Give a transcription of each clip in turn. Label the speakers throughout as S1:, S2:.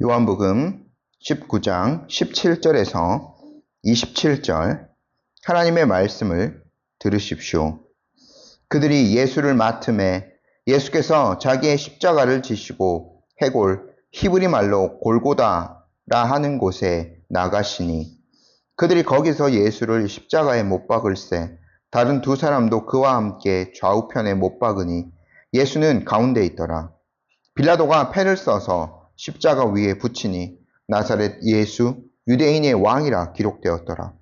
S1: 요한복음 19장 17절에서 27절 하나님의 말씀을 들으십시오. 그들이 예수를 맡음에 예수께서 자기의 십자가를 지시고 해골 히브리 말로 골고다라 하는 곳에 나가시니 그들이 거기서 예수를 십자가에 못 박을새 다른 두 사람도 그와 함께 좌우편에 못 박으니 예수는 가운데 있더라. 빌라도가 패를 써서 십자가 위에 붙이니 나사렛 예수 유대인의 왕이라 기록되었더라.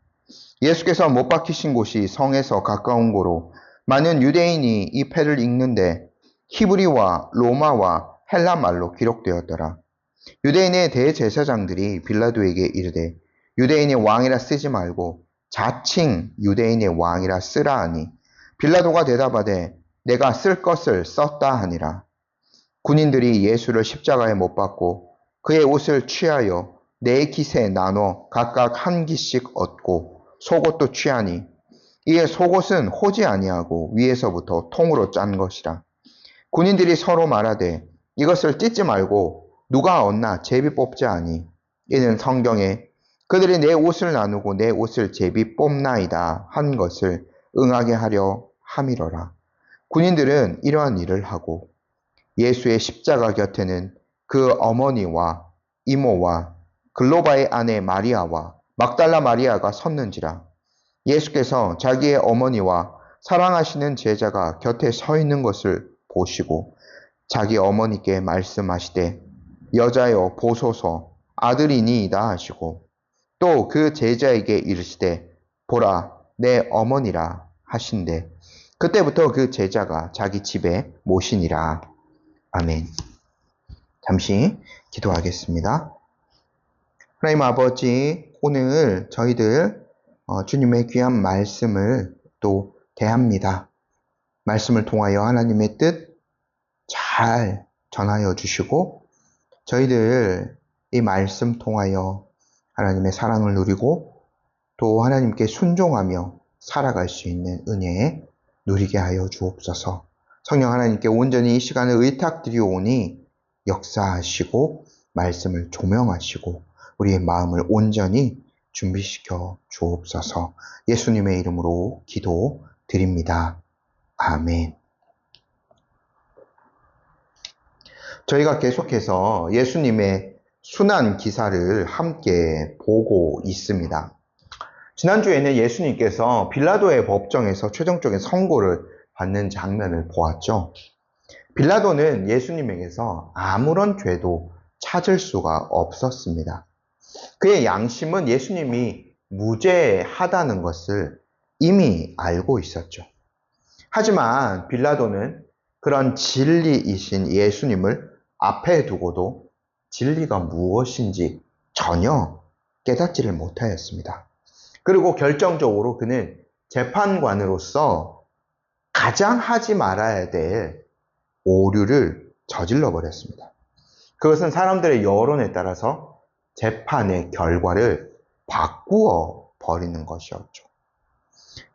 S1: 예수께서 못 박히신 곳이 성에서 가까운 고로 많은 유대인이 이 패를 읽는데 히브리와 로마와 헬라 말로 기록되었더라. 유대인의 대제사장들이 빌라도에게 이르되 유대인의 왕이라 쓰지 말고 자칭 유대인의 왕이라 쓰라 하니 빌라도가 대답하되 내가 쓸 것을 썼다 하니라. 군인들이 예수를 십자가에 못 박고 그의 옷을 취하여 네 깃에 나눠 각각 한 깃씩 얻고 속옷도 취하니 이에 속옷은 호지 아니하고 위에서부터 통으로 짠 것이라. 군인들이 서로 말하되 이것을 찢지 말고 누가 얻나 제비 뽑자 하니 이는 성경에 그들이 내 옷을 나누고 내 옷을 제비 뽑나이다 한 것을 응하게 하려 함이러라. 군인들은 이러한 일을 하고 예수의 십자가 곁에는 그 어머니와 이모와 글로바의 아내 마리아와 막달라 마리아가 섰는지라. 예수께서 자기의 어머니와 사랑하시는 제자가 곁에 서 있는 것을 보시고 자기 어머니께 말씀하시되 여자여 보소서 아들이니이다 하시고 또 그 제자에게 이르시되 보라 내 어머니라 하신대 그때부터 그 제자가 자기 집에 모시니라. 아멘. 잠시 기도하겠습니다. 하나님 아버지, 오늘 저희들 주님의 귀한 말씀을 또 대합니다. 말씀을 통하여 하나님의 뜻 잘 전하여 주시고 저희들 이 말씀 통하여 하나님의 사랑을 누리고 또 하나님께 순종하며 살아갈 수 있는 은혜 누리게 하여 주옵소서. 성령 하나님께 온전히 이 시간을 의탁드리오니 역사하시고 말씀을 조명하시고 우리의 마음을 온전히 준비시켜 주옵소서. 예수님의 이름으로 기도드립니다. 아멘. 저희가 계속해서 예수님의 순환 기사를 함께 보고 있습니다. 지난주에는 예수님께서 빌라도의 법정에서 최종적인 선고를 받는 장면을 보았죠. 빌라도는 예수님에게서 아무런 죄도 찾을 수가 없었습니다. 그의 양심은 예수님이 무죄하다는 것을 이미 알고 있었죠. 하지만 빌라도는 그런 진리이신 예수님을 앞에 두고도 진리가 무엇인지 전혀 깨닫지를 못하였습니다. 그리고 결정적으로 그는 재판관으로서 가장 하지 말아야 될 오류를 저질러 버렸습니다. 그것은 사람들의 여론에 따라서 재판의 결과를 바꾸어 버리는 것이었죠.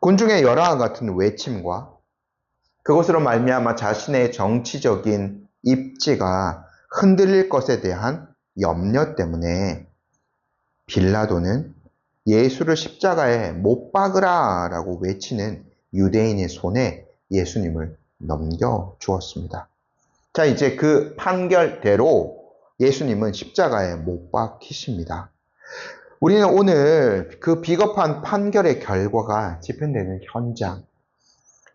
S1: 군중의 열화와 같은 외침과 그것으로 말미암아 자신의 정치적인 입지가 흔들릴 것에 대한 염려 때문에 빌라도는 예수를 십자가에 못 박으라 라고 외치는 유대인의 손에 예수님을 넘겨주었습니다. 자, 이제 그 판결대로 예수님은 십자가에 못 박히십니다. 우리는 오늘 그 비겁한 판결의 결과가 집행되는 현장,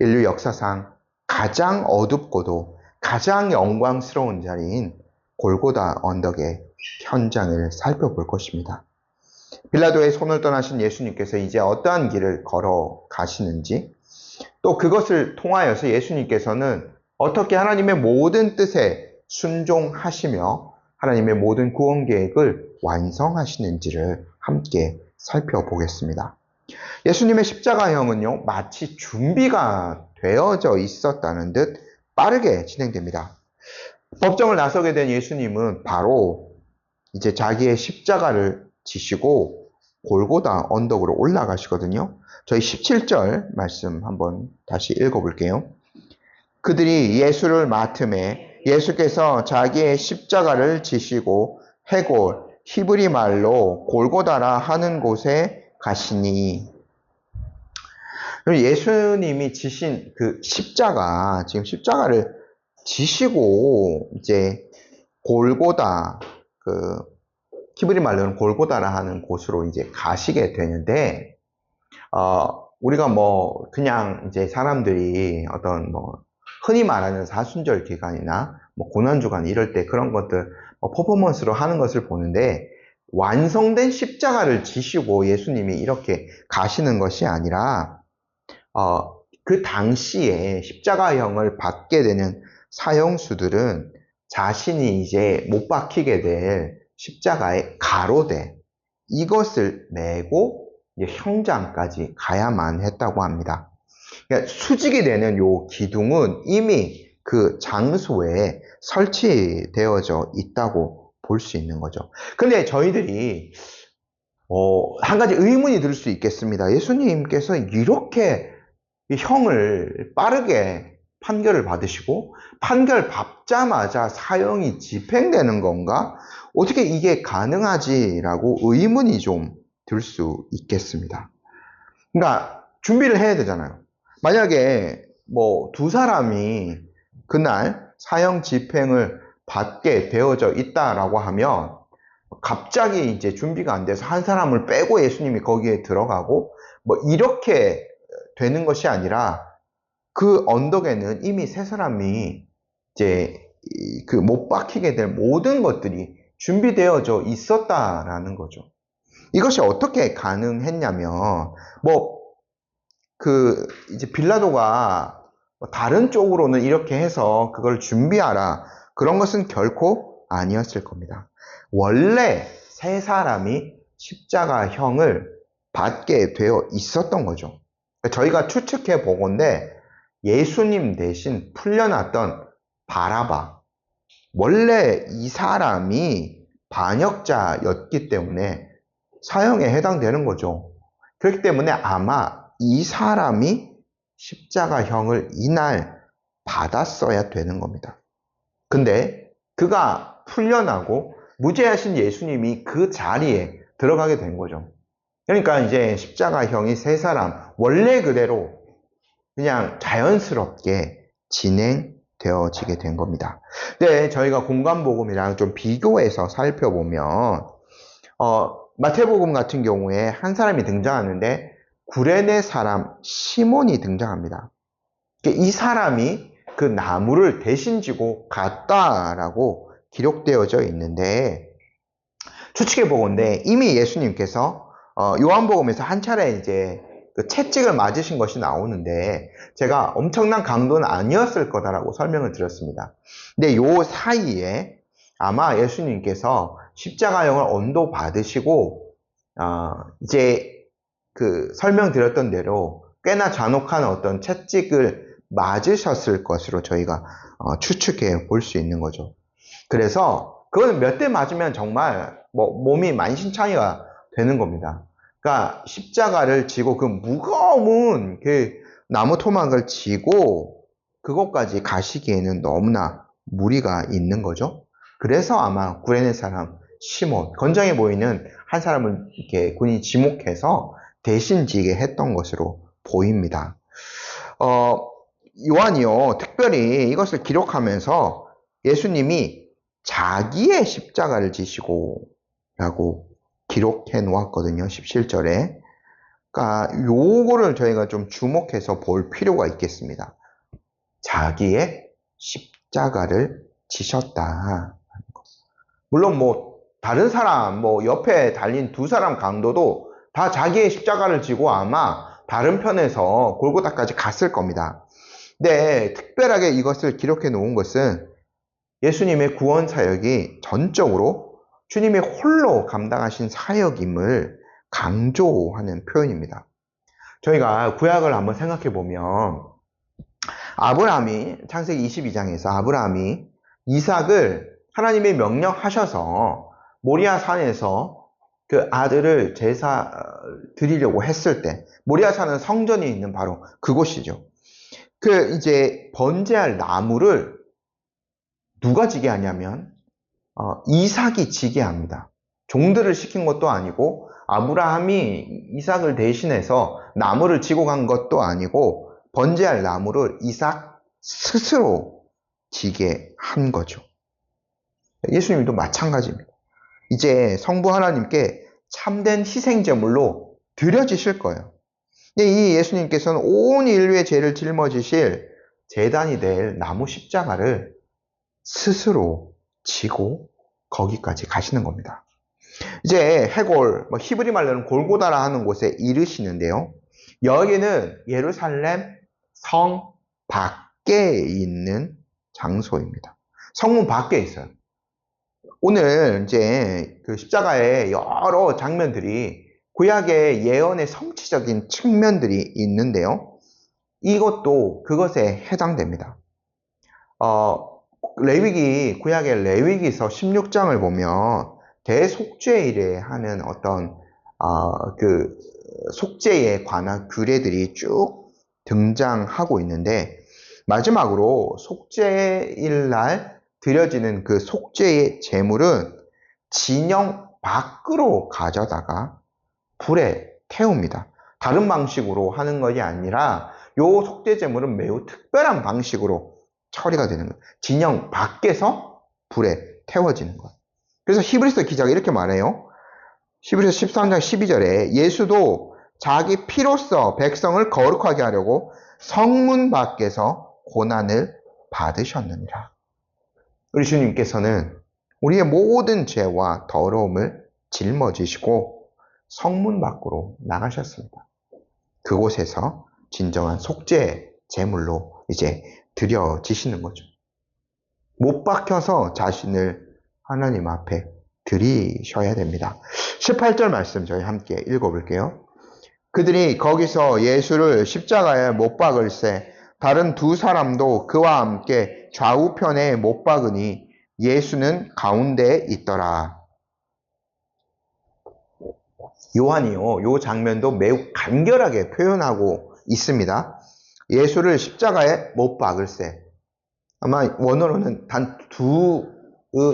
S1: 인류 역사상 가장 어둡고도 가장 영광스러운 자리인 골고다 언덕의 현장을 살펴볼 것입니다. 빌라도의 손을 떠나신 예수님께서 이제 어떠한 길을 걸어가시는지 또 그것을 통하여서 예수님께서는 어떻게 하나님의 모든 뜻에 순종하시며 하나님의 모든 구원 계획을 완성하시는지를 함께 살펴보겠습니다. 예수님의 십자가형은요, 마치 준비가 되어져 있었다는 듯 빠르게 진행됩니다. 법정을 나서게 된 예수님은 바로 이제 자기의 십자가를 지시고 골고다 언덕으로 올라가시거든요. 저희 17절 말씀 한번 다시 읽어볼게요. 그들이 예수를 맡음에 예수께서 자기의 십자가를 지시고 해골, 히브리 말로 골고다라 하는 곳에 가시니. 예수님이 지신 그 십자가, 지금 십자가를 지시고 이제 골고다, 그 히브리 말로는 골고다라 하는 곳으로 이제 가시게 되는데, 우리가 뭐 그냥 이제 사람들이 어떤 뭐 흔히 말하는 사순절 기간이나 뭐 고난주간 이럴 때 그런 것들 퍼포먼스로 하는 것을 보는데, 완성된 십자가를 지시고 예수님이 이렇게 가시는 것이 아니라 그 당시에 십자가형을 받게 되는 사형수들은 자신이 이제 못 박히게 될 십자가의 가로대, 이것을 메고 이제 형장까지 가야만 했다고 합니다. 그러니까 수직이 되는 요 기둥은 이미 그 장소에 설치되어져 있다고 볼 수 있는 거죠. 근데 저희들이 한 가지 의문이 들 수 있겠습니다. 예수님께서 이렇게 형을 빠르게 판결을 받으시고 판결 받자마자 사형이 집행되는 건가? 어떻게 이게 가능하지라고 의문이 좀 들 수 있겠습니다. 그러니까 준비를 해야 되잖아요. 만약에 뭐 두 사람이 그날 사형 집행을 받게 되어져 있다라고 하면 갑자기 이제 준비가 안 돼서 한 사람을 빼고 예수님이 거기에 들어가고 뭐 이렇게 되는 것이 아니라 그 언덕에는 이미 세 사람이 이제 그 못 박히게 될 모든 것들이 준비되어져 있었다라는 거죠. 이것이 어떻게 가능했냐면 그 이제 빌라도가 다른 쪽으로는 이렇게 해서 그걸 준비하라, 그런 것은 결코 아니었을 겁니다. 원래 세 사람이 십자가형을 받게 되어 있었던 거죠. 저희가 추측해 보건대 예수님 대신 풀려났던 바라바, 원래 이 사람이 반역자였기 때문에 사형에 해당되는 거죠. 그렇기 때문에 아마 이 사람이 십자가형을 이날 받았어야 되는 겁니다. 근데 그가 풀려나고 무죄하신 예수님이 그 자리에 들어가게 된 거죠. 그러니까 이제 십자가형이 세 사람 원래 그대로 그냥 자연스럽게 진행되어지게 된 겁니다. 근데 저희가 공관복음이랑 좀 비교해서 살펴보면 마태복음 같은 경우에 한 사람이 등장하는데 구레네 사람 시몬이 등장합니다. 이 사람이 그 나무를 대신 지고 갔다라고 기록되어져 있는데, 추측해 보건대 이미 예수님께서 요한복음에서 한 차례 이제 그 채찍을 맞으신 것이 나오는데 제가 엄청난 강도는 아니었을 거다라고 설명을 드렸습니다. 근데 요 사이에 아마 예수님께서 십자가형을 언도 받으시고 이제 그 설명드렸던 대로 꽤나 잔혹한 어떤 채찍을 맞으셨을 것으로 저희가 추측해 볼 수 있는 거죠. 그래서 그거는 몇 대 맞으면 정말 몸이 만신창이가 되는 겁니다. 그러니까 십자가를 지고 그 무거운 그 나무 토막을 지고 그것까지 가시기에는 너무나 무리가 있는 거죠. 그래서 아마 구레네 사람 시몬, 건장해 보이는 한 사람을 이렇게 군이 지목해서 대신 지게 했던 것으로 보입니다. 요한이요, 특별히 이것을 기록하면서 예수님이 자기의 십자가를 지시고 라고 기록해 놓았거든요. 17절에. 그러니까 요거를 저희가 좀 주목해서 볼 필요가 있겠습니다. 자기의 십자가를 지셨다. 물론 뭐 다른 사람, 뭐 옆에 달린 두 사람 강도도 다 자기의 십자가를 지고 아마 다른 편에서 골고다까지 갔을 겁니다. 근데 특별하게 이것을 기록해 놓은 것은 예수님의 구원 사역이 전적으로 주님이 홀로 감당하신 사역임을 강조하는 표현입니다. 저희가 구약을 한번 생각해 보면 아브라함이 창세기 22장에서 아브라함이 이삭을 하나님의 명령하셔서 모리아 산에서 그 아들을 제사 드리려고 했을 때, 모리아 산은 성전이 있는 바로 그곳이죠. 그 이제 번제할 나무를 누가 지게 하냐면 이삭이 지게 합니다. 종들을 시킨 것도 아니고 아브라함이 이삭을 대신해서 나무를 지고 간 것도 아니고 번제할 나무를 이삭 스스로 지게 한 거죠. 예수님도 마찬가지입니다. 이제 성부 하나님께 참된 희생제물로 드려지실 거예요. 이 예수님께서는 온 인류의 죄를 짊어지실 제단이 될 나무 십자가를 스스로 지고 거기까지 가시는 겁니다. 이제 해골, 히브리 말로는 골고다라 하는 곳에 이르시는데요. 여기는 예루살렘 성 밖에 있는 장소입니다. 성문 밖에 있어요. 오늘 이제 그 십자가의 여러 장면들이 구약의 예언의 성취적인 측면들이 있는데요. 이것도 그것에 해당됩니다. 구약의 레위기서 16장을 보면 대속죄일에 하는 어떤 그 속죄에 관한 규례들이 쭉 등장하고 있는데 마지막으로 속죄일 날 드려지는 그 속죄의 제물은 진영 밖으로 가져다가 불에 태웁니다. 다른 방식으로 하는 것이 아니라 요 속죄 제물은 매우 특별한 방식으로 처리가 되는 거예요. 진영 밖에서 불에 태워지는 거예요. 그래서 히브리서 기자가 이렇게 말해요. 히브리서 13장 12절에 예수도 자기 피로써 백성을 거룩하게 하려고 성문 밖에서 고난을 받으셨느니라. 우리 주님께서는 우리의 모든 죄와 더러움을 짊어지시고 성문 밖으로 나가셨습니다. 그곳에서 진정한 속죄 제물로 이제 드려지시는 거죠. 못 박혀서 자신을 하나님 앞에 드리셔야 됩니다. 18절 말씀 저희 함께 읽어볼게요. 그들이 거기서 예수를 십자가에 못 박을새 다른 두 사람도 그와 함께 좌우편에 못 박으니 예수는 가운데에 있더라. 요한이요, 요 장면도 매우 간결하게 표현하고 있습니다. 예수를 십자가에 못 박을새. 아마 원어로는 단 두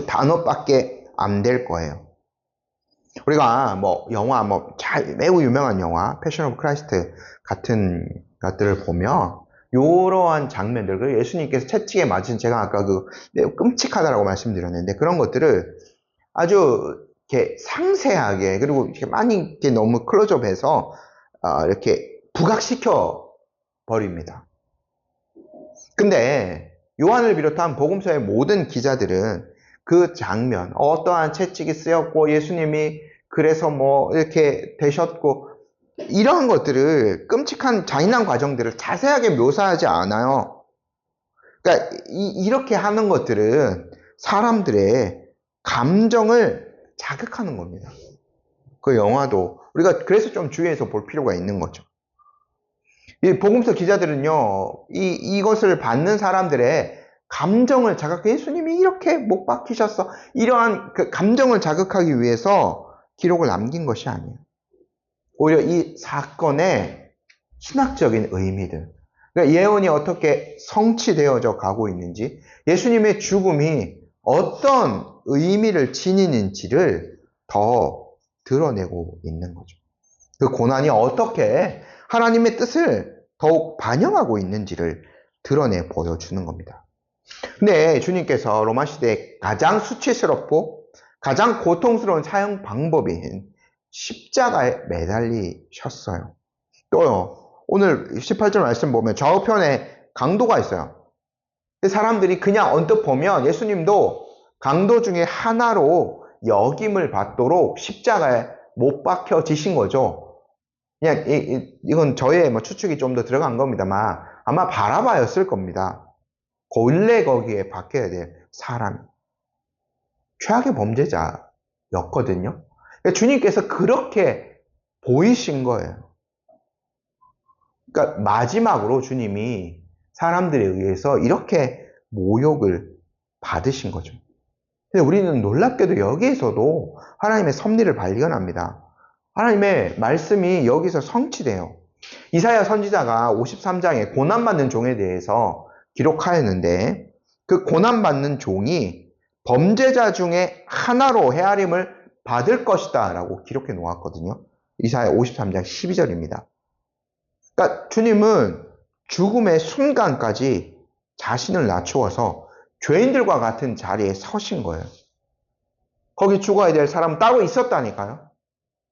S1: 단어밖에 안 될 거예요. 우리가 영화 매우 유명한 영화 패션 오브 크라이스트 같은 것들을 보면 이러한 장면들, 그리고 예수님께서 채찍에 맞은, 제가 아까 매우 끔찍하다라고 말씀드렸는데 그런 것들을 아주 이렇게 상세하게, 그리고 이렇게 많이 이렇게 너무 클로즈업해서 이렇게 부각시켜 버립니다. 근데 요한을 비롯한 복음서의 모든 기자들은 그 장면, 어떠한 채찍이 쓰였고 예수님이 그래서 이렇게 되셨고 이러한 것들을, 끔찍한 잔인한 과정들을 자세하게 묘사하지 않아요. 그러니까 이렇게 하는 것들은 사람들의 감정을 자극하는 겁니다. 그 영화도 우리가 그래서 좀 주의해서 볼 필요가 있는 거죠. 이 복음서 기자들은요, 이것을 받는 사람들의 감정을 자극해, 예수님이 이렇게 못 박히셨어, 이러한 그 감정을 자극하기 위해서 기록을 남긴 것이 아니에요. 오히려 이 사건의 신학적인 의미들, 그러니까 예언이 어떻게 성취되어져 가고 있는지, 예수님의 죽음이 어떤 의미를 지니는지를 더 드러내고 있는 거죠. 그 고난이 어떻게 하나님의 뜻을 더욱 반영하고 있는지를 드러내 보여주는 겁니다. 근데 주님께서 로마 시대에 가장 수치스럽고 가장 고통스러운 사형 방법인 십자가에 매달리셨어요. 또요, 오늘 18절 말씀 보면 좌우편에 강도가 있어요. 사람들이 그냥 언뜻 보면 예수님도 강도 중에 하나로 여김을 받도록 십자가에 못 박혀지신 거죠. 그냥 이건 저의 추측이 좀 더 들어간 겁니다만 아마 바라바였을 겁니다. 원래 거기에 박혀야 될 사람이 최악의 범죄자였거든요. 주님께서 그렇게 보이신 거예요. 그러니까 마지막으로 주님이 사람들에 의해서 이렇게 모욕을 받으신 거죠. 근데 우리는 놀랍게도 여기에서도 하나님의 섭리를 발견합니다. 하나님의 말씀이 여기서 성취돼요. 이사야 선지자가 53장에 고난받는 종에 대해서 기록하였는데 그 고난받는 종이 범죄자 중에 하나로 헤아림을 받을 것이다 라고 기록해 놓았거든요. 이사야 53장 12절입니다. 그러니까 주님은 죽음의 순간까지 자신을 낮추어서 죄인들과 같은 자리에 서신 거예요. 거기 죽어야 될 사람 따로 있었다니까요.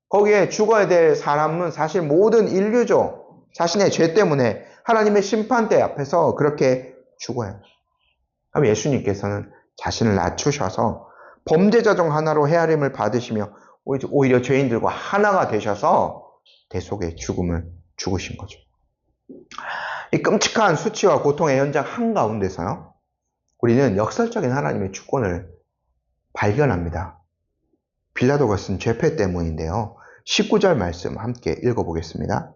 S1: 거기에 죽어야 될 사람은 사실 모든 인류죠. 자신의 죄 때문에 하나님의 심판대 앞에서 그렇게 죽어요. 그럼 예수님께서는 자신을 낮추셔서 범죄자 중 하나로 헤아림을 받으시며 오히려 죄인들과 하나가 되셔서 대속의 죽음을 죽으신 거죠. 이 끔찍한 수치와 고통의 현장 한가운데서요, 우리는 역설적인 하나님의 주권을 발견합니다. 빌라도가 쓴 죄패 때문인데요. 19절 말씀 함께 읽어보겠습니다.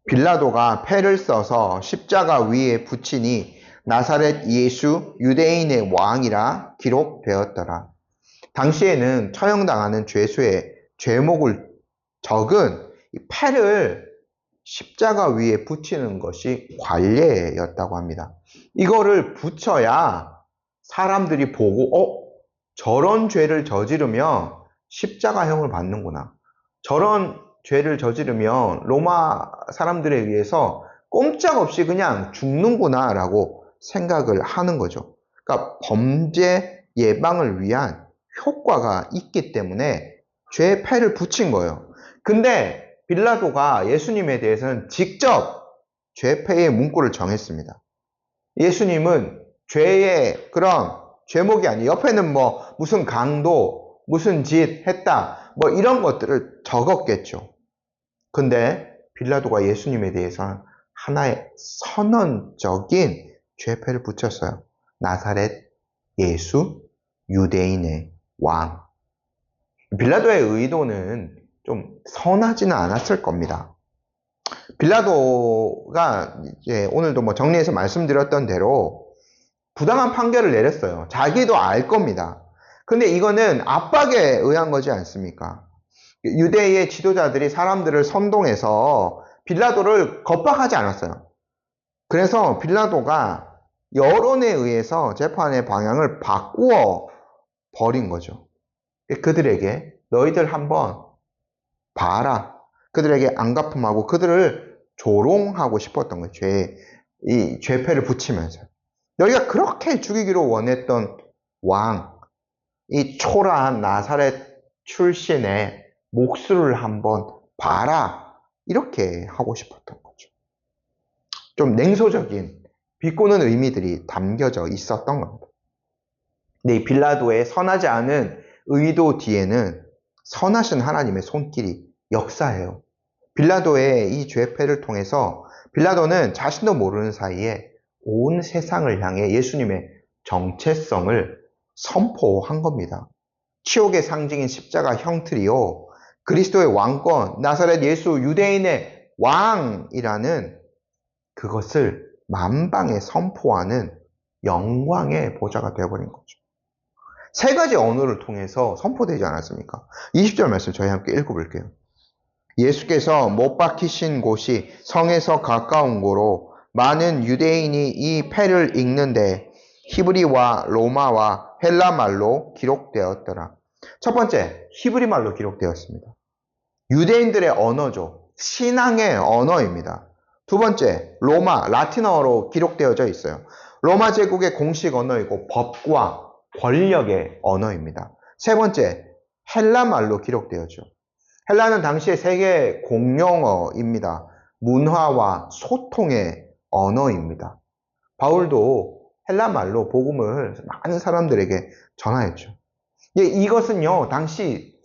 S1: 빌라도가 패를 써서 십자가 위에 붙이니 나사렛 예수 유대인의 왕이라 기록되었더라. 당시에는 처형당하는 죄수의 죄목을 적은 이 패를 십자가 위에 붙이는 것이 관례였다고 합니다. 이거를 붙여야 사람들이 보고 저런 죄를 저지르면 십자가형을 받는구나. 저런 죄를 저지르면 로마 사람들에 의해서 꼼짝없이 그냥 죽는구나 라고 생각을 하는 거죠. 그러니까 범죄 예방을 위한 효과가 있기 때문에 죄의 패를 붙인 거예요. 근데 빌라도가 예수님에 대해서는 직접 죄패의 문구를 정했습니다. 예수님은 죄의 그런 죄목이 아니에요. 옆에는 뭐 무슨 강도, 무슨 짓 했다, 뭐 이런 것들을 적었겠죠. 근데 빌라도가 예수님에 대해서는 하나의 선언적인 죄패를 붙였어요. 나사렛 예수 유대인의 왕. 빌라도의 의도는 좀 선하지는 않았을 겁니다. 빌라도가 이제 오늘도 뭐 정리해서 말씀드렸던 대로 부당한 판결을 내렸어요. 자기도 알 겁니다. 근데 이거는 압박에 의한 거지 않습니까? 유대의 지도자들이 사람들을 선동해서 빌라도를 겁박하지 않았어요. 그래서 빌라도가 여론에 의해서 재판의 방향을 바꾸어 버린 거죠. 그들에게 너희들 한번 봐라. 그들에게 안갚음하고 그들을 조롱하고 싶었던 거예요. 이 죄패를 붙이면서. 너희가 그렇게 죽이기로 원했던 왕, 이 초라한 나사렛 출신의 목수를 한번 봐라. 이렇게 하고 싶었던 거죠. 좀 냉소적인 비꼬는 의미들이 담겨져 있었던 겁니다. 근데 이 빌라도의 선하지 않은 의도 뒤에는 선하신 하나님의 손길이 역사해요. 빌라도의 이 죄패를 통해서 빌라도는 자신도 모르는 사이에 온 세상을 향해 예수님의 정체성을 선포한 겁니다. 치욕의 상징인 십자가 형틀이요, 그리스도의 왕권, 나사렛 예수 유대인의 왕이라는 그것을 만방에 선포하는 영광의 보좌가 되어버린 거죠. 세 가지 언어를 통해서 선포되지 않았습니까? 20절 말씀 저희 함께 읽어볼게요. 예수께서 못 박히신 곳이 성에서 가까운 고로 많은 유대인이 이 패를 읽는데 히브리와 로마와 헬라 말로 기록되었더라. 첫 번째, 히브리 말로 기록되었습니다. 유대인들의 언어죠. 신앙의 언어입니다. 두 번째, 로마, 라틴어로 기록되어져 있어요. 로마 제국의 공식 언어이고 법과 권력의 언어입니다. 세 번째, 헬라 말로 기록되어져. 헬라는 당시의 세계 공용어입니다. 문화와 소통의 언어입니다. 바울도 헬라 말로 복음을 많은 사람들에게 전하였죠. 이것은요, 당시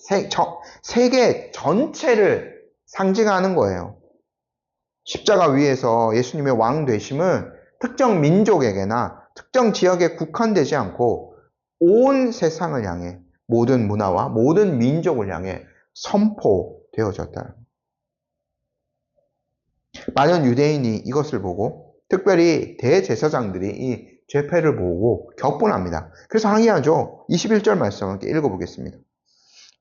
S1: 세계 전체를 상징하는 거예요. 십자가 위에서 예수님의 왕 되심은 특정 민족에게나 특정 지역에 국한되지 않고 온 세상을 향해, 모든 문화와 모든 민족을 향해 선포되어졌다. 많은 유대인이 이것을 보고, 특별히 대제사장들이 이 죄패를 보고 격분합니다. 그래서 항의하죠. 21절 말씀 함께 읽어보겠습니다.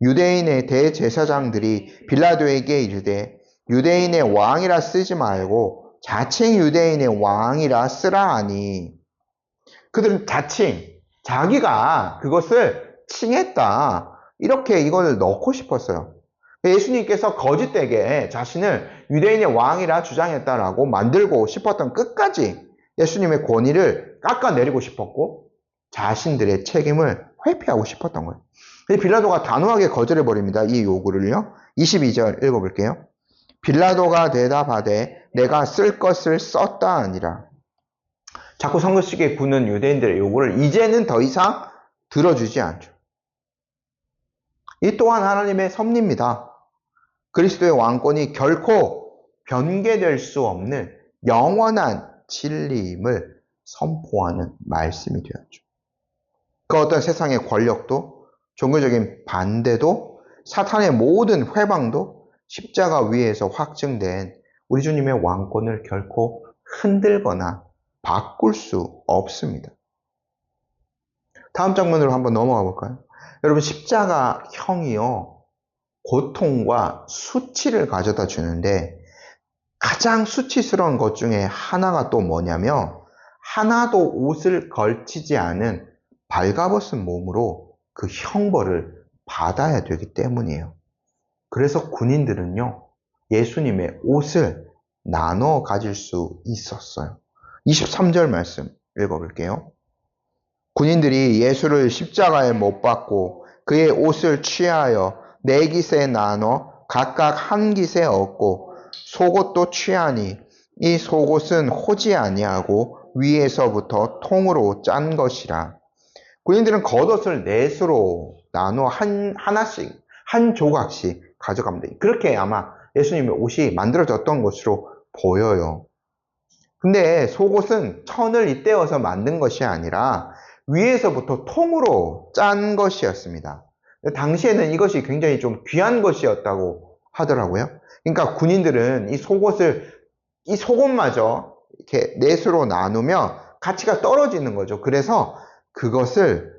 S1: 유대인의 대제사장들이 빌라도에게 이르되 유대인의 왕이라 쓰지 말고 자칭 유대인의 왕이라 쓰라 하니, 그들은 자칭, 자기가 그것을 칭했다. 이렇게 이걸 넣고 싶었어요. 예수님께서 거짓되게 자신을 유대인의 왕이라 주장했다라고 만들고 싶었던 끝까지 예수님의 권위를 깎아내리고 싶었고 자신들의 책임을 회피하고 싶었던 거예요. 빌라도가 단호하게 거절해버립니다. 이 요구를요. 22절 읽어볼게요. 빌라도가 대답하되 내가 쓸 것을 썼다 아니라. 자꾸 선거식에 구는 유대인들의 요구를 이제는 더 이상 들어주지 않죠. 이 또한 하나님의 섭리입니다. 그리스도의 왕권이 결코 변개될 수 없는 영원한 진리임을 선포하는 말씀이 되었죠. 그 어떤 세상의 권력도 종교적인 반대도 사탄의 모든 회방도 십자가 위에서 확증된 우리 주님의 왕권을 결코 흔들거나 바꿀 수 없습니다. 다음 장면으로 한번 넘어가 볼까요? 여러분 십자가형이요. 고통과 수치를 가져다 주는데 가장 수치스러운 것 중에 하나가 또 뭐냐면 하나도 옷을 걸치지 않은 발가벗은 몸으로 그 형벌을 받아야 되기 때문이에요. 그래서 군인들은요. 예수님의 옷을 나눠 가질 수 있었어요. 23절 말씀 읽어볼게요. 군인들이 예수를 십자가에 못 박고 그의 옷을 취하여 네 깃에 나눠 각각 한 깃에 얻고 속옷도 취하니 이 속옷은 호지 아니하고 위에서부터 통으로 짠 것이라. 군인들은 겉옷을 넷으로 나눠 하나씩 한 조각씩 가져갑니다. 그렇게 아마 예수님의 옷이 만들어졌던 것으로 보여요. 근데 속옷은 천을 잇대어서 만든 것이 아니라 위에서부터 통으로 짠 것이었습니다. 당시에는 이것이 굉장히 좀 귀한 것이었다고 하더라고요. 그러니까 군인들은 이 속옷마저 이렇게 넷으로 나누면 가치가 떨어지는 거죠. 그래서 그것을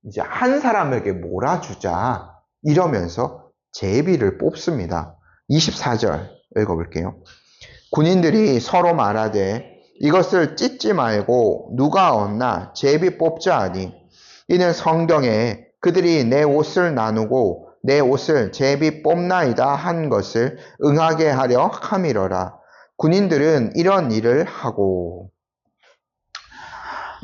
S1: 이제 한 사람에게 몰아주자 이러면서 제비를 뽑습니다. 24절 읽어볼게요. 군인들이 서로 말하되 이것을 찢지 말고 누가 얻나 제비 뽑자 하니 이는 성경에 그들이 내 옷을 나누고 내 옷을 제비 뽑나이다 한 것을 응하게 하려 함이러라. 군인들은 이런 일을 하고.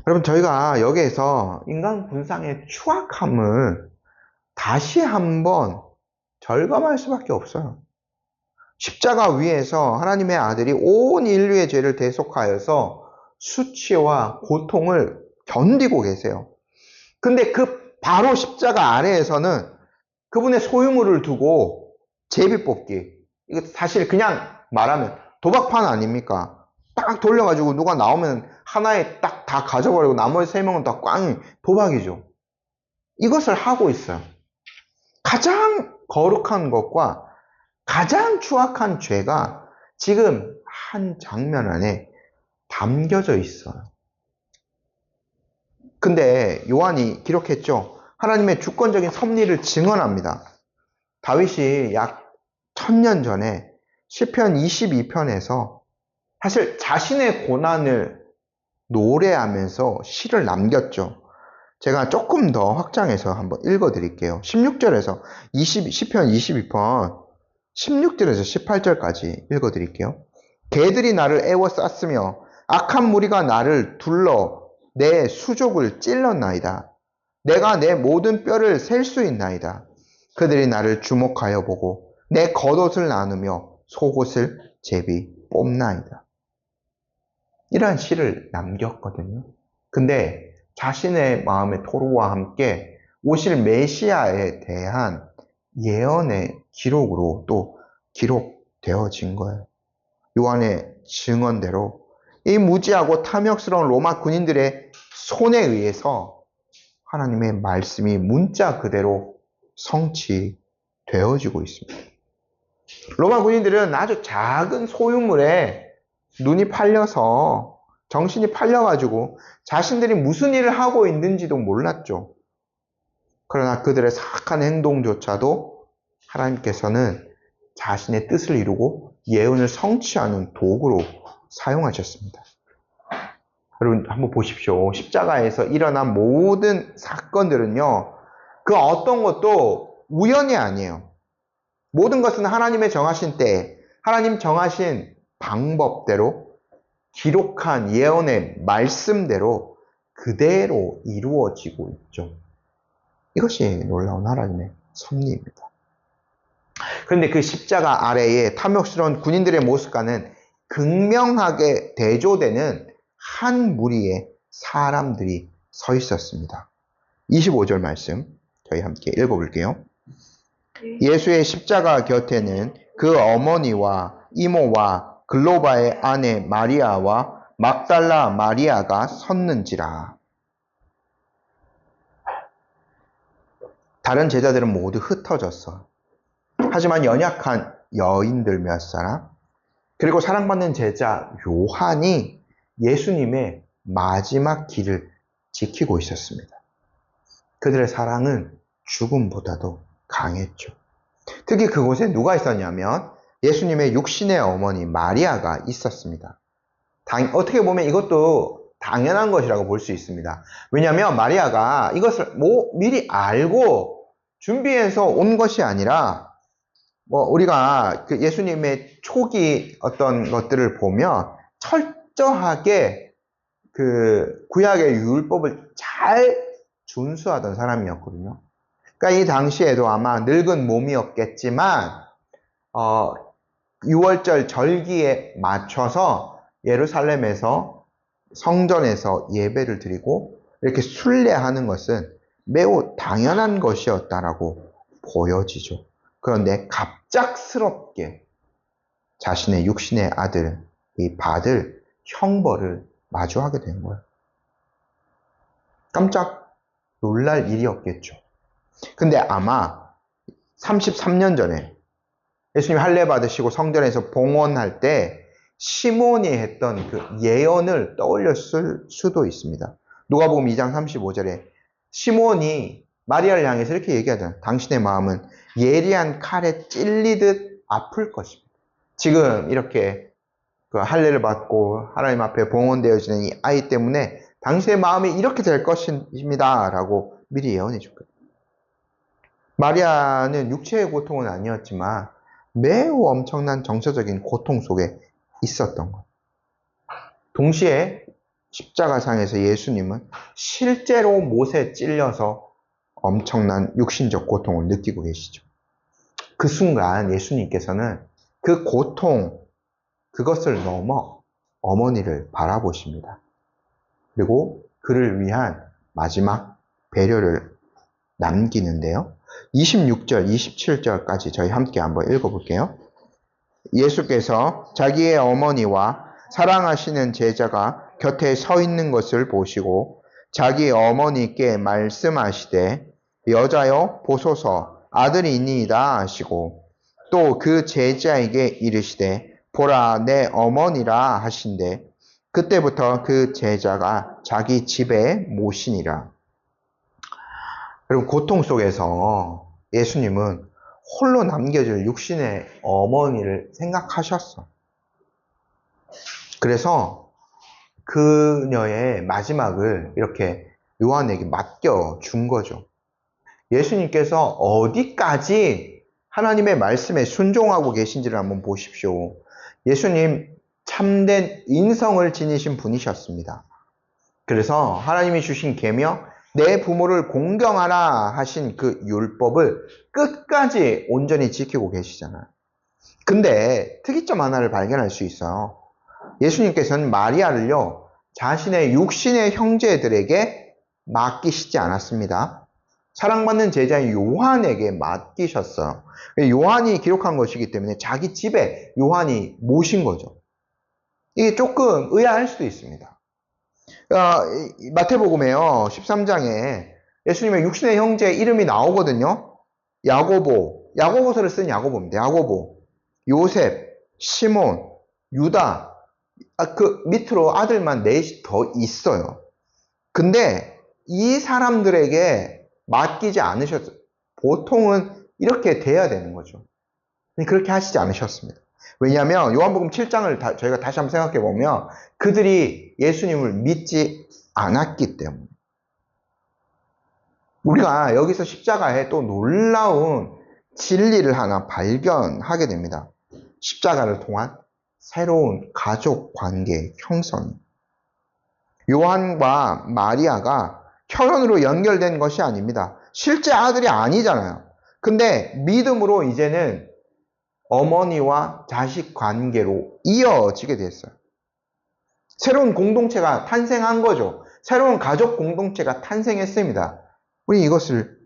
S1: 여러분 저희가 여기에서 인간 군상의 추악함을 다시 한번 절감할 수밖에 없어요. 십자가 위에서 하나님의 아들이 온 인류의 죄를 대속하여서 수치와 고통을 견디고 계세요. 근데 그 바로 십자가 아래에서는 그분의 소유물을 두고 제비 뽑기. 이거 사실 그냥 말하면 도박판 아닙니까? 딱 돌려가지고 누가 나오면 하나에 딱 다 가져버리고 나머지 3명은 다 꽝이 도박이죠. 이것을 하고 있어요. 가장 거룩한 것과 가장 추악한 죄가 지금 한 장면 안에 담겨져 있어요. 근데 요한이 기록했죠. 하나님의 주권적인 섭리를 증언합니다. 다윗이 약 1000년 전에 시편 22편에서 사실 자신의 고난을 노래하면서 시를 남겼죠. 제가 조금 더 확장해서 한번 읽어드릴게요. 16절에서 시편 22편 16절에서 18절까지 읽어드릴게요. 개들이 나를 애워쌌으며 악한 무리가 나를 둘러 내 수족을 찔렀나이다. 내가 내 모든 뼈를 셀 수 있나이다. 그들이 나를 주목하여 보고 내 겉옷을 나누며 속옷을 제비 뽑나이다. 이러한 시를 남겼거든요. 근데 자신의 마음의 토로와 함께 오실 메시아에 대한 예언의 기록으로 또 기록되어진 거예요. 요한의 증언대로 이 무지하고 탐욕스러운 로마 군인들의 손에 의해서 하나님의 말씀이 문자 그대로 성취되어지고 있습니다. 로마 군인들은 아주 작은 소유물에 눈이 팔려서 정신이 팔려가지고 자신들이 무슨 일을 하고 있는지도 몰랐죠. 그러나 그들의 사악한 행동조차도 하나님께서는 자신의 뜻을 이루고 예언을 성취하는 도구로 사용하셨습니다. 여러분 한번 보십시오. 십자가에서 일어난 모든 사건들은요, 그 어떤 것도 우연이 아니에요. 모든 것은 하나님의 정하신 때, 하나님 정하신 방법대로, 기록한 예언의 말씀대로 그대로 이루어지고 있죠. 이것이 놀라운 하나님의 섭리입니다. 그런데 그 십자가 아래에 탐욕스러운 군인들의 모습과는 극명하게 대조되는 한 무리의 사람들이 서 있었습니다. 25절 말씀 저희 함께 읽어볼게요. 예수의 십자가 곁에는 그 어머니와 이모와 글로바의 아내 마리아와 막달라 마리아가 섰는지라. 다른 제자들은 모두 흩어졌어. 하지만 연약한 여인들 몇 사람, 그리고 사랑받는 제자 요한이 예수님의 마지막 길을 지키고 있었습니다. 그들의 사랑은 죽음보다도 강했죠. 특히 그곳에 누가 있었냐면 예수님의 육신의 어머니 마리아가 있었습니다. 어떻게 보면 이것도 당연한 것이라고 볼 수 있습니다. 왜냐하면 마리아가 이것을 미리 알고 준비해서 온 것이 아니라 우리가 그 예수님의 초기 어떤 것들을 보면 철저하게 그 구약의 율법을 잘 준수하던 사람이었거든요. 그러니까 이 당시에도 아마 늙은 몸이었겠지만 6월절 절기에 맞춰서 예루살렘에서 성전에서 예배를 드리고 이렇게 순례하는 것은 매우 당연한 것이었다라고 보여지죠. 그런데 갑작스럽게 자신의 육신의 아들이 받을 형벌을 마주하게 된 거예요. 깜짝 놀랄 일이었겠죠. 근데 아마 33년 전에 예수님이 할례 받으시고 성전에서 봉헌할 때 시몬이 했던 그 예언을 떠올렸을 수도 있습니다. 누가복음 2장 35절에 시몬이 마리아를 향해서 이렇게 얘기하잖아요. 당신의 마음은 예리한 칼에 찔리듯 아플 것입니다. 지금 이렇게 그 할례를 받고 하나님 앞에 봉헌되어지는 이 아이 때문에 당신의 마음이 이렇게 될 것입니다. 라고 미리 예언해 줄 거예요. 마리아는 육체의 고통은 아니었지만 매우 엄청난 정서적인 고통 속에 있었던 것. 동시에 십자가상에서 예수님은 실제로 못에 찔려서 엄청난 육신적 고통을 느끼고 계시죠. 그 순간 예수님께서는 그 고통, 그것을 넘어 어머니를 바라보십니다. 그리고 그를 위한 마지막 배려를 남기는데요. 26절, 27절까지 저희 함께 한번 읽어볼게요. 예수께서 자기의 어머니와 사랑하시는 제자가 곁에 서 있는 것을 보시고 자기 어머니께 말씀하시되 여자여 보소서 아들이 있니이다 하시고 또 그 제자에게 이르시되 보라 내 어머니라 하신대 그때부터 그 제자가 자기 집에 모시니라. 그리고 고통 속에서 예수님은 홀로 남겨질 육신의 어머니를 생각하셨어. 그래서 그녀의 마지막을 이렇게 요한에게 맡겨준 거죠. 예수님께서 어디까지 하나님의 말씀에 순종하고 계신지를 한번 보십시오. 예수님 참된 인성을 지니신 분이셨습니다. 그래서 하나님이 주신 계명, 내 부모를 공경하라 하신 그 율법을 끝까지 온전히 지키고 계시잖아요. 근데 특이점 하나를 발견할 수 있어요. 예수님께서는 마리아를요, 자신의 육신의 형제들에게 맡기시지 않았습니다. 사랑받는 제자인 요한에게 맡기셨어요. 요한이 기록한 것이기 때문에 자기 집에 요한이 모신 거죠. 이게 조금 의아할 수도 있습니다. 마태복음에요, 13장에 예수님의 육신의 형제 이름이 나오거든요. 야고보서를 쓴 야고보입니다. 야고보, 요셉, 시몬, 유다, 그 밑으로 아들만 넷이 더 있어요. 근데 이 사람들에게 맡기지 않으셨어요. 보통은 이렇게 돼야 되는 거죠. 그렇게 하시지 않으셨습니다. 왜냐하면 요한복음 7장을 저희가 다시 한번 생각해 보면 그들이 예수님을 믿지 않았기 때문에. 우리가 여기서 십자가에 또 놀라운 진리를 하나 발견하게 됩니다. 십자가를 통한 새로운 가족 관계 형성. 요한과 마리아가 혈연으로 연결된 것이 아닙니다. 실제 아들이 아니잖아요. 근데 믿음으로 이제는 어머니와 자식 관계로 이어지게 됐어요. 새로운 공동체가 탄생한 거죠. 새로운 가족 공동체가 탄생했습니다. 우리 이것을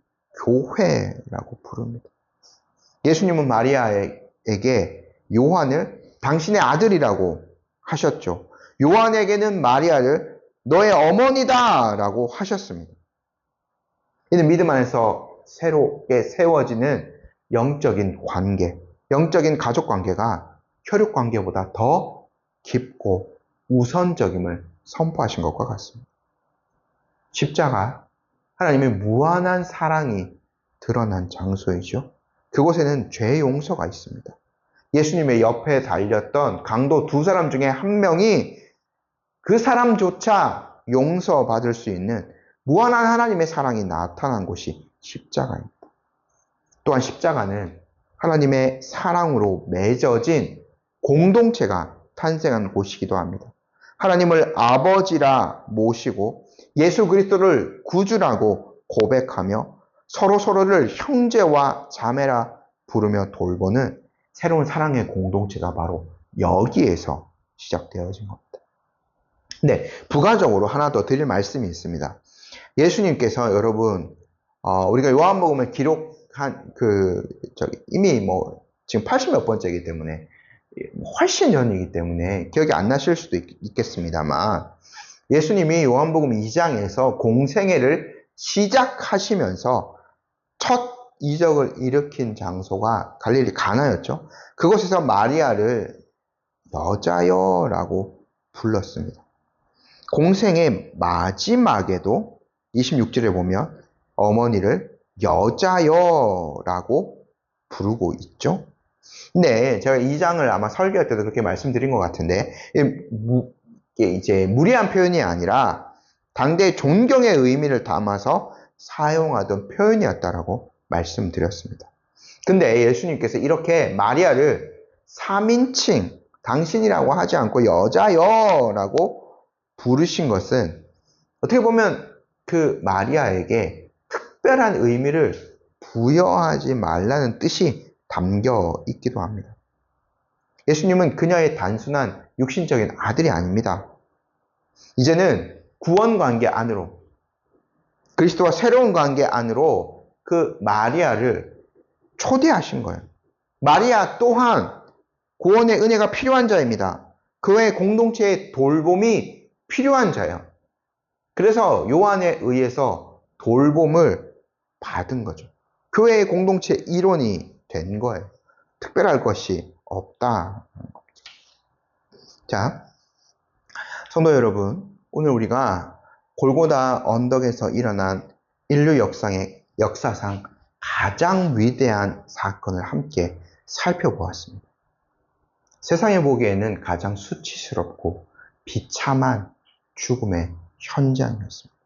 S1: 교회라고 부릅니다. 예수님은 마리아에게 요한을 당신의 아들이라고 하셨죠. 요한에게는 마리아를 너의 어머니다 라고 하셨습니다. 이는 믿음 안에서 새롭게 세워지는 영적인 관계, 영적인 가족 관계가 혈육 관계보다 더 깊고 우선적임을 선포하신 것과 같습니다. 십자가, 하나님의 무한한 사랑이 드러난 장소이죠. 그곳에는 죄 용서가 있습니다. 예수님의 옆에 달렸던 강도 두 사람 중에 한 명이 그 사람조차 용서받을 수 있는 무한한 하나님의 사랑이 나타난 곳이 십자가입니다. 또한 십자가는 하나님의 사랑으로 맺어진 공동체가 탄생한 곳이기도 합니다. 하나님을 아버지라 모시고 예수 그리스도를 구주라고 고백하며 서로를 형제와 자매라 부르며 돌보는 새로운 사랑의 공동체가 바로 여기에서 시작되어진 겁니다. 네, 부가적으로 하나 더 드릴 말씀이 있습니다. 예수님께서 여러분, 우리가 요한복음을 기록한 이미 지금 80몇 번째이기 때문에 훨씬 전이기 때문에 기억이 안 나실 수도 있겠습니다만 예수님이 요한복음 2장에서 공생애를 시작하시면서 첫 이적을 일으킨 장소가 갈릴리 가나였죠. 그곳에서 마리아를 여자여라고 불렀습니다. 공생의 마지막에도 26절에 보면 어머니를 여자여라고 부르고 있죠. 근데 제가 이 장을 아마 설교할 때도 그렇게 말씀드린 것 같은데 이게 이제 무리한 표현이 아니라 당대의 존경의 의미를 담아서 사용하던 표현이었다라고 말씀드렸습니다. 근데 예수님께서 이렇게 마리아를 3인칭 당신이라고 하지 않고 여자여라고 부르신 것은 어떻게 보면 그 마리아에게 특별한 의미를 부여하지 말라는 뜻이 담겨 있기도 합니다. 예수님은 그녀의 단순한 육신적인 아들이 아닙니다. 이제는 구원 관계 안으로, 그리스도와 새로운 관계 안으로 그 마리아를 초대하신 거예요. 마리아 또한 구원의 은혜가 필요한 자입니다. 그의 공동체의 돌봄이 필요한 자예요. 그래서 요한에 의해서 돌봄을 받은 거죠. 교회의 공동체 일원이 된 거예요. 특별할 것이 없다. 자, 성도 여러분, 오늘 우리가 골고다 언덕에서 일어난 인류 역사상 가장 위대한 사건을 함께 살펴보았습니다. 세상에 보기에는 가장 수치스럽고 비참한 죽음의 현장이었습니다.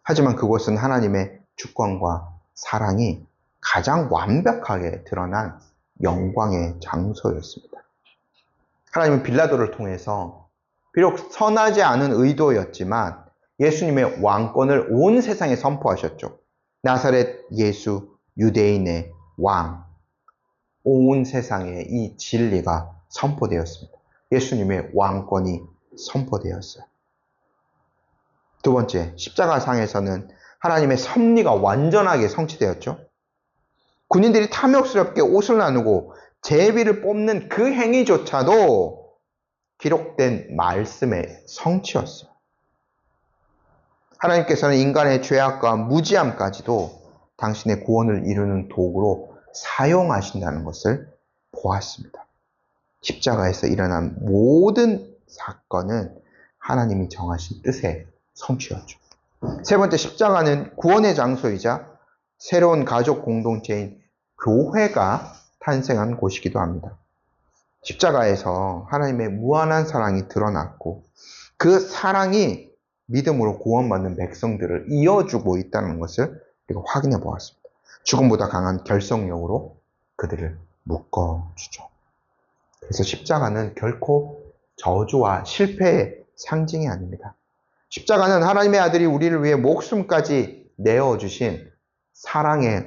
S1: 하지만 그곳은 하나님의 주권과 사랑이 가장 완벽하게 드러난 영광의 장소였습니다. 하나님은 빌라도를 통해서 비록 선하지 않은 의도였지만 예수님의 왕권을 온 세상에 선포하셨죠. 나사렛 예수 유대인의 왕. 온 세상에 이 진리가 선포되었습니다. 예수님의 왕권이 선포되었어요. 두 번째, 십자가상에서는 하나님의 섭리가 완전하게 성취되었죠. 군인들이 탐욕스럽게 옷을 나누고 제비를 뽑는 그 행위조차도 기록된 말씀의 성취였어요. 하나님께서는 인간의 죄악과 무지함까지도 당신의 구원을 이루는 도구로 사용하신다는 것을 보았습니다. 십자가에서 일어난 모든 사건은 하나님이 정하신 뜻의 성취였죠. 세 번째, 십자가는 구원의 장소이자 새로운 가족 공동체인 교회가 탄생한 곳이기도 합니다. 십자가에서 하나님의 무한한 사랑이 드러났고 그 사랑이 믿음으로 구원받는 백성들을 이어주고 있다는 것을 우리가 확인해 보았습니다. 죽음보다 강한 결속력으로 그들을 묶어주죠. 그래서 십자가는 결코 저주와 실패의 상징이 아닙니다. 십자가는 하나님의 아들이 우리를 위해 목숨까지 내어주신 사랑이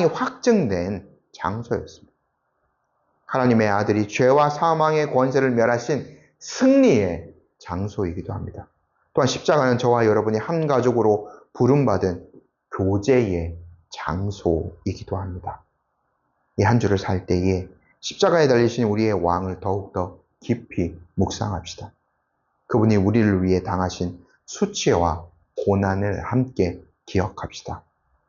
S1: 확증된 장소였습니다. 하나님의 아들이 죄와 사망의 권세를 멸하신 승리의 장소이기도 합니다. 또한 십자가는 저와 여러분이 한 가족으로 부름받은 교제의 장소이기도 합니다. 이 한 주를 살 때에 십자가에 달리신 우리의 왕을 더욱더 깊이 묵상합시다. 그분이 우리를 위해 당하신 수치와 고난을 함께 기억합시다.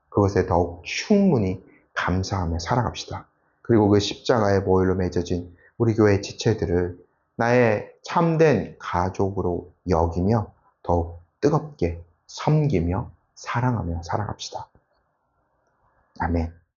S1: 그것에 더욱 충분히 감사하며 살아갑시다. 그리고 그 십자가의 보혈로 맺어진 우리 교회 지체들을 나의 참된 가족으로 여기며 더욱 뜨겁게 섬기며 사랑하며 살아갑시다. 아멘.